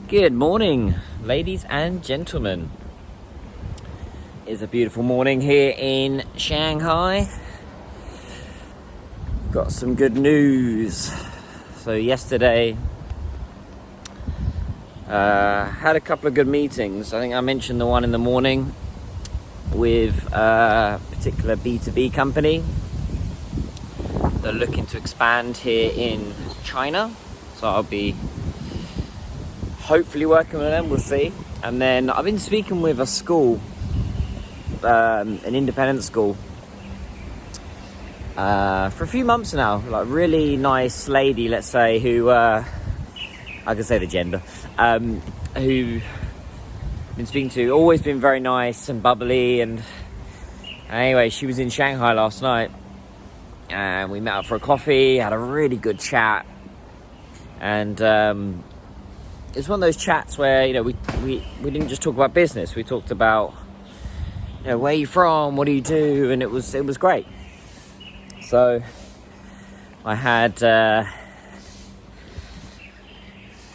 Good morning, ladies and gentlemen. It's a beautiful morning here in Shanghai. Got some good news. So yesterday, had a couple of good meetings. I think I mentioned the one in the morning with a particular B2B company. They're looking to expand here in China. So I'll be hopefully working with them, we'll see. And then I've been speaking with a school, an independent school, for a few months now. Like really nice lady, let's say, who, I can say the gender, who I've been speaking to, always been very nice and bubbly. And anyway, she was in Shanghai last night and we met up for a coffee, had a really good chat. And it's one of those chats where, we didn't just talk about business. We talked about, where are you from? What do you do? And it was great. So I had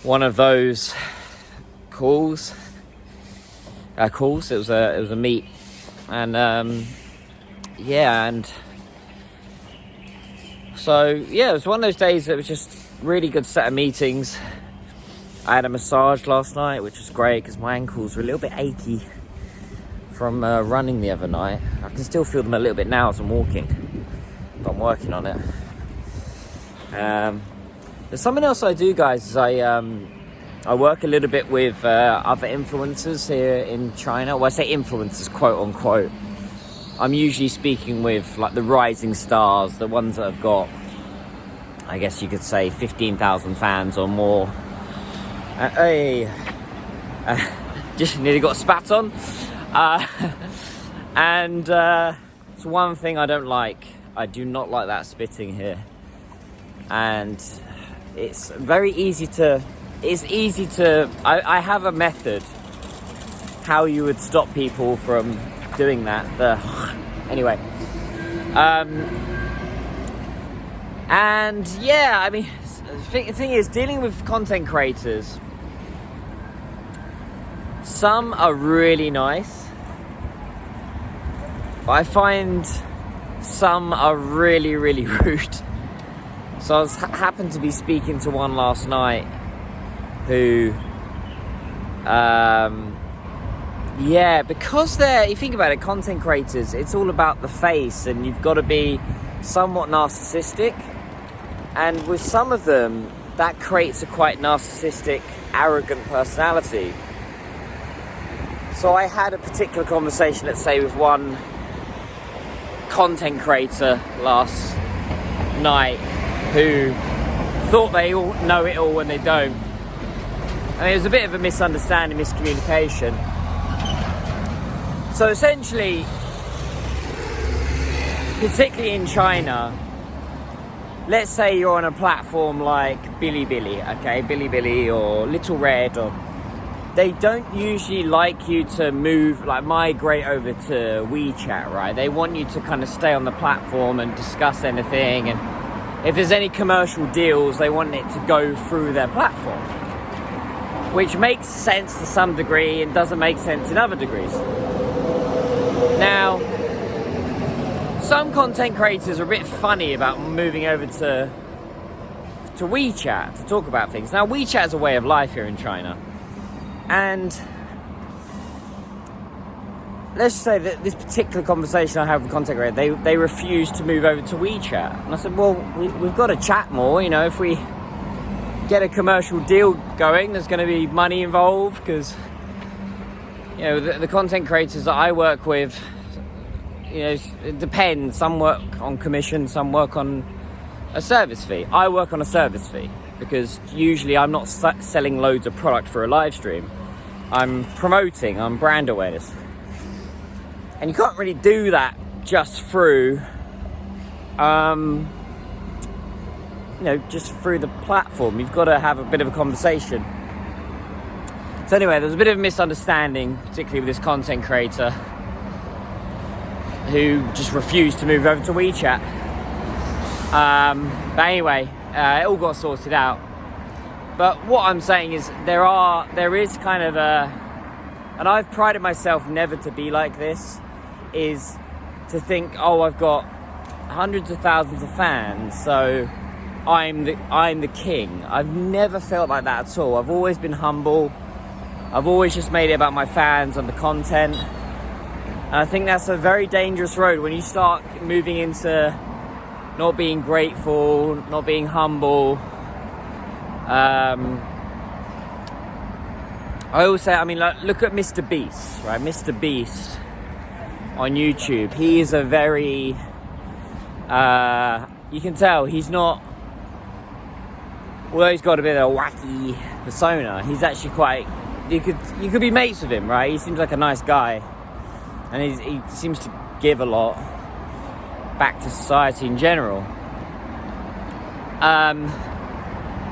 one of those calls. It was a meet, and and so it was one of those days that was just really good set of meetings. I had a massage last night, which was great because my ankles were a little bit achy from running the other night. I can still feel them a little bit now as I'm walking, but I'm working on it. There's something else I do, guys, is I work a little bit with other influencers here in China. Well, I say influencers, quote unquote. I'm usually speaking with like the rising stars, the ones that have got, I guess you could say, 15,000 fans or more. Just nearly got spat on. It's one thing I don't like. I do not like that spitting here. And it's very easy to... I have a method how you would stop people from doing that. Anyway. The thing is, dealing with content creators, some are really nice, but I find some are really, really rude. So I happened to be speaking to one last night who, because if you think about it, content creators, it's all about the face, and you've got to be somewhat narcissistic. And with some of them, that creates a quite narcissistic, arrogant personality. So I had a particular conversation, let's say, with one content creator last night who thought they all know it all when they don't. And it was a bit of a misunderstanding, miscommunication. So essentially, particularly in China, let's say you're on a platform like Bilibili or Little Red, or they don't usually like you to move, like migrate over to WeChat, right? They want you to kind of stay on the platform and discuss anything, and if there's any commercial deals, they want it to go through their platform, which makes sense to some degree and doesn't make sense in other degrees. Now, some content creators are a bit funny about moving over to WeChat to talk about things. Now, WeChat is a way of life here in China. And let's say that this particular conversation I have with content creators, they refused to move over to WeChat. And I said, well, we've got to chat more. If we get a commercial deal going, there's going to be money involved, because, the content creators that I work with, it depends. Some work on commission, some work on a service fee. I work on a service fee because usually I'm not selling loads of product for a live stream. I'm promoting, I'm brand awareness. And you can't really do that just through, just through the platform. You've got to have a bit of a conversation. So anyway, there's a bit of a misunderstanding, particularly with this content creator who just refused to move over to WeChat. But anyway, it all got sorted out. But what I'm saying is there is kind of and I've prided myself never to be like this, is to think, oh, I've got hundreds of thousands of fans, so I'm the king. I've never felt like that at all. I've always been humble. I've always just made it about my fans and the content. And I think that's a very dangerous road when you start moving into not being grateful, not being humble. I always say, I mean, like, look at Mr. Beast, right? Mr. Beast on YouTube. He is a very, you can tell he's not, although he's got a bit of a wacky persona, he's actually quite, you could be mates with him, right? He seems like a nice guy, and he seems to give a lot back to society in general.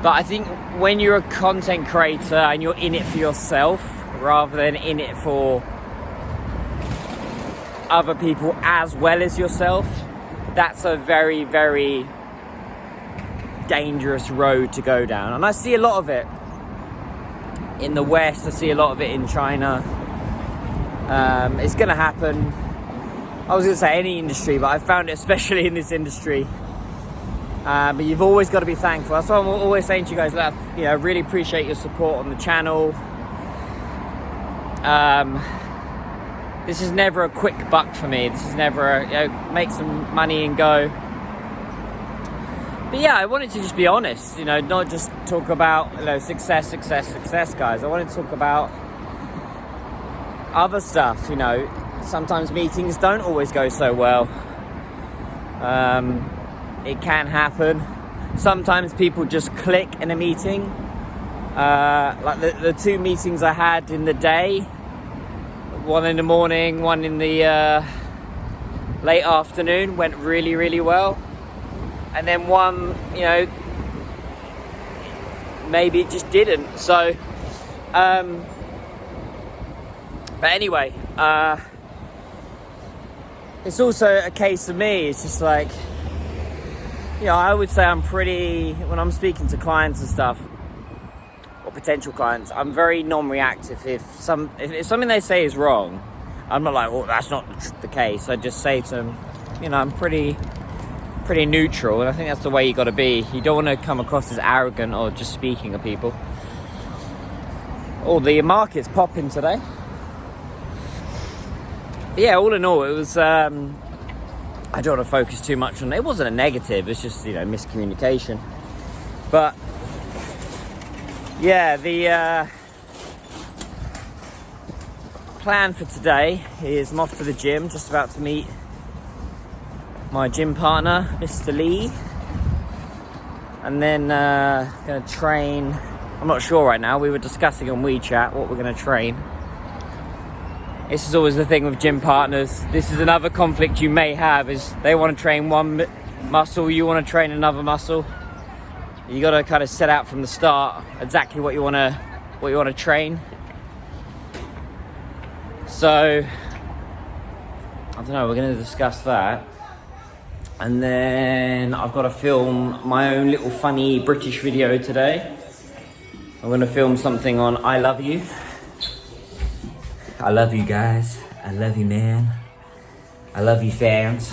But I think when you're a content creator and you're in it for yourself rather than in it for other people as well as yourself, that's a very, very dangerous road to go down. And I see a lot of it in the West. I see a lot of it in China. It's going to happen. I was going to say any industry, but I found it especially in this industry. But you've always got to be thankful. That's what I'm always saying to you guys. Look, you know, really appreciate your support on the channel. This is never a quick buck for me. This is never make some money and go. But yeah, I wanted to just be honest, you know, not just talk about, you know, success, guys. I wanted to talk about other stuff, you know. Sometimes meetings don't always go so well. It can happen. Sometimes people just click in a meeting. Like the two meetings I had in the day, one in the morning, one in the late afternoon, went really, really well. And then one, you know, maybe it just didn't. So, but anyway, it's also a case of me. It's just like, you know, I would say I'm pretty, when I'm speaking to clients and stuff, or potential clients, I'm very non-reactive. If something they say is wrong, I'm not like, well, that's not the case. I just say to them, you know, I'm pretty neutral, and I think that's the way you got to be. You don't want to come across as arrogant or just speaking of people. Oh, the market's popping today. But yeah, all in all, it was, I don't want to focus too much on it. It wasn't a negative, it's just, you know, miscommunication. But yeah, the plan for today is I'm off to the gym, just about to meet my gym partner, Mr. Lee, and then gonna train. I'm not sure right now. We were discussing on WeChat what we're gonna train. This is always the thing with gym partners. This is another conflict you may have, is they want to train one muscle, you want to train another muscle. You got to kind of set out from the start exactly what you want to train. So I don't know, we're going to discuss that. And then I've got to film my own little funny British video today. I'm going to film something on I love you. I love you guys. I love you, man. I love you, fans.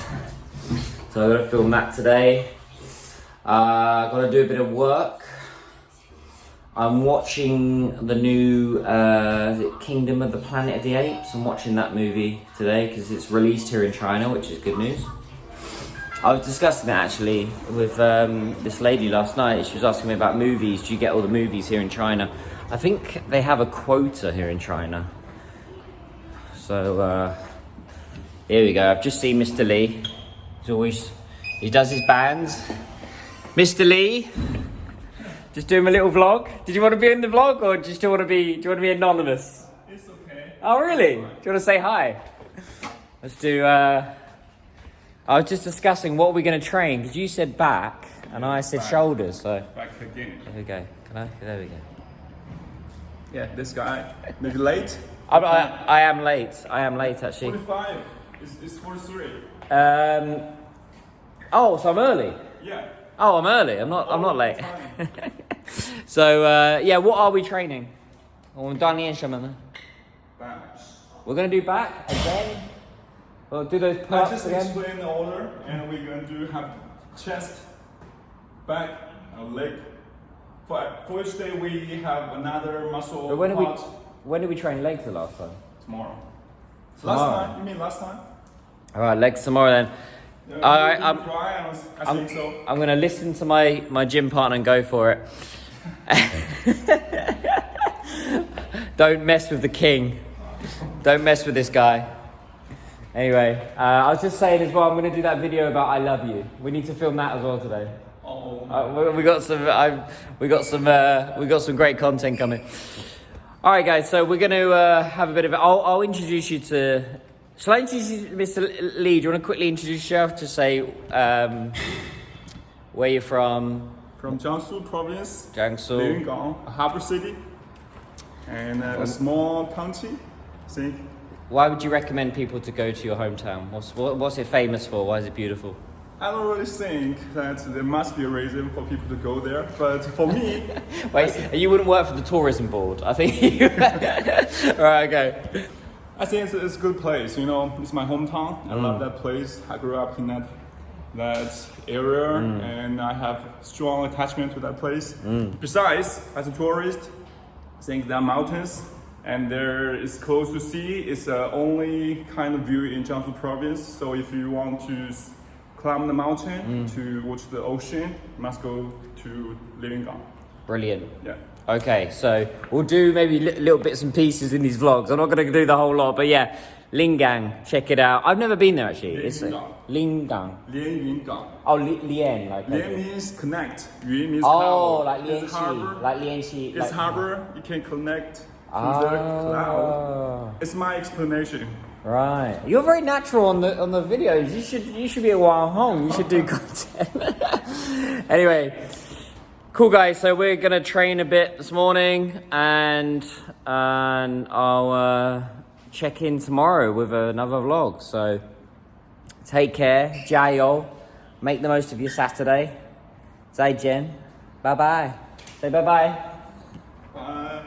So I'm going to film that today. I've got to do a bit of work. I'm watching the new is it Kingdom of the Planet of the Apes. I'm watching that movie today because it's released here in China, which is good news. I was discussing that actually with this lady last night. She was asking me about movies. Do you get all the movies here in China? I think they have a quota here in China. So here we go. I've just seen Mr. Lee. He does his bands. Mr. Lee, just doing a little vlog. Did you want to be in the vlog, or do you want to be anonymous? It's okay. Oh really? Do you want to say hi? Let's do. I was just discussing what we're going to train, because you said back and I said shoulders. So Back again. there we go. There we go. Yeah, this guy. Maybe late. I am late. I am late actually. 45. It's 43. Oh, so I'm early. Yeah. Oh, I'm early. I'm not late. So yeah, what are we training? 我们锻炼什么呢? Backs. We're gonna do back again. We'll do those I pull-ups just again. explain the order, and we're going to have chest, back, and leg. For each day, we have another muscle But part when did we train legs the last time? tomorrow. Tomorrow. Last time? You mean last time? All right, legs tomorrow then. All right, I think so. I'm gonna listen to my gym partner and go for it. Don't mess with the king. Don't mess with this guy. Anyway, I was just saying as well, I'm gonna do that video about I love you. We need to film that as well today. We got some great content coming. All right, guys. So we're gonna have a bit of. I'll introduce you to. Shall I introduce you to Mr. Lee? Do you want to quickly introduce yourself to say where you're from? From Jiangsu province, Jiangsu. Lingang, a harbor city, and a small county. I think. Why would you recommend people to go to your hometown? What's it famous for? Why is it beautiful? I don't really think that there must be a reason for people to go there, but for me... Wait, you wouldn't work for the tourism board, I think. Alright, okay. I think it's a good place, you know, it's my hometown. I love that place. I grew up in that area, and I have strong attachment to that place. Besides, as a tourist, I think there are mountains, and there is close to sea. It's the only kind of view in Jiangsu province, so if you want to climb the mountain to watch the ocean, you must go to Lingang. Brilliant. Yeah. Okay, so we'll do maybe little bits and pieces in these vlogs. I'm not going to do the whole lot, but yeah, Lingang, check it out. I've never been there actually. It's Lingang. Lingang. Oh, Lian, like Lian means connect. Yuan means oh, cloud. like It's harbor. Lianxi, like Lianxi. It's harbor. You can connect to the cloud. It's my explanation. Right, you're very natural on the videos. You should be a Wang Hong. You should do content. Anyway, cool guys. So we're gonna train a bit this morning, and I'll check in tomorrow with another vlog. So take care, 加油, make the most of your Saturday. 再见, bye bye. Say bye bye. Bye.